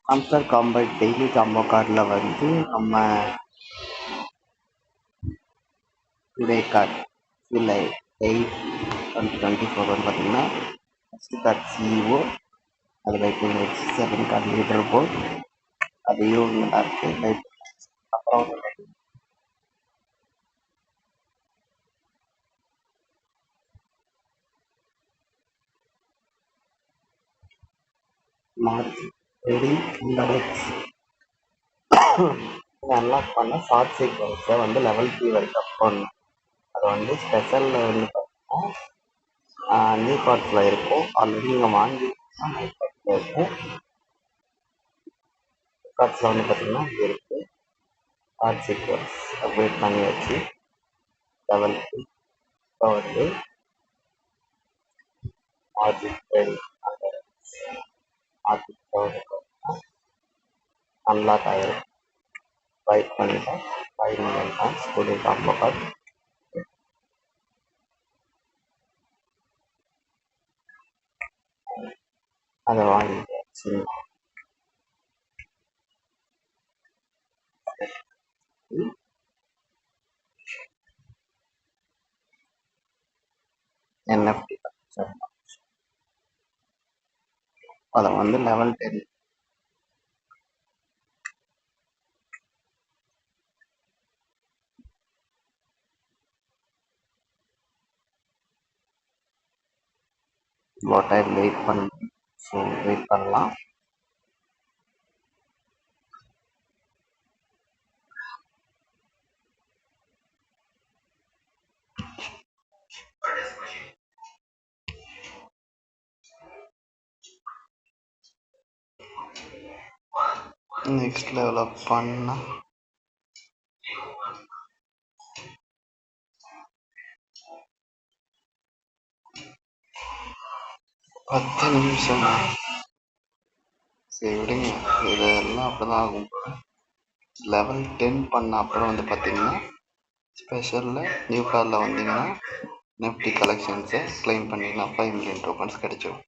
ஆம்ஸ்டர் combo daily combo கார்டில் வந்து நம்ம டுடே கார்டு ஜூலை 8 2024 வந்து பார்த்தீங்கன்னா ஃபஸ்ட்டு கார்டு சிஇஓ, அது லைட்டிங் வச்சு செகண்ட் கார்டு லீடர் போர்ட், அதையும் நல்லா இருக்கு லைட். அப்புறம் மார்ச் ரீடிங் இண்டெக்ஸ் அன்லாக் பண்ண ஷார்ட் சீக்வன்ஸை வந்து லெவல் 3 வரைக்கும் அப் பண்ணணும். அது வந்து ஸ்பெஷலில் வந்து பார்த்தீங்கன்னா நியூ கார்ட்ஸில் இருக்கும். ஆல்ரெடி நீங்கள் வாங்கிட்டீங்கன்னா நியூ கார்ட்ஸில் இருக்கும். கார்ட்ஸில் வந்து பார்த்தீங்கன்னா இது இருக்குது. ஷார்ட் சீக்வன்ஸ் அப்டேட் பண்ணி வச்சு லெவல் 3 இப்போ வந்து அன்லாக் ஆகிடும். பைக் பண்ணிட்டேன் 5 மில்லியன் டைம்ஸ் புது காம்போ கார்டு. அதை வாங்கியாச்சு. NFT அதை வந்து லெவல் 10 இவ்வளோ டைம் வெயிட் பண்ணி ஸோ வெயிட் பண்ணலாம். நெக்ஸ்ட் லெவல் பண்ண 10 நிமிஷம். சரி விடுங்க, இதெல்லாம் அப்படிதான் ஆகும். லெவல் 10 பண்ண அப்புறம் வந்து பார்த்தீங்கன்னா ஸ்பெஷலில் நியூ கார்டில் வந்தீங்கன்னா நெஃப்டி கலெக்ஷன்ஸை கிளைம் பண்ணிங்கன்னா 5 மில்லியன் டோக்கன்ஸ் கிடைச்சிடும்.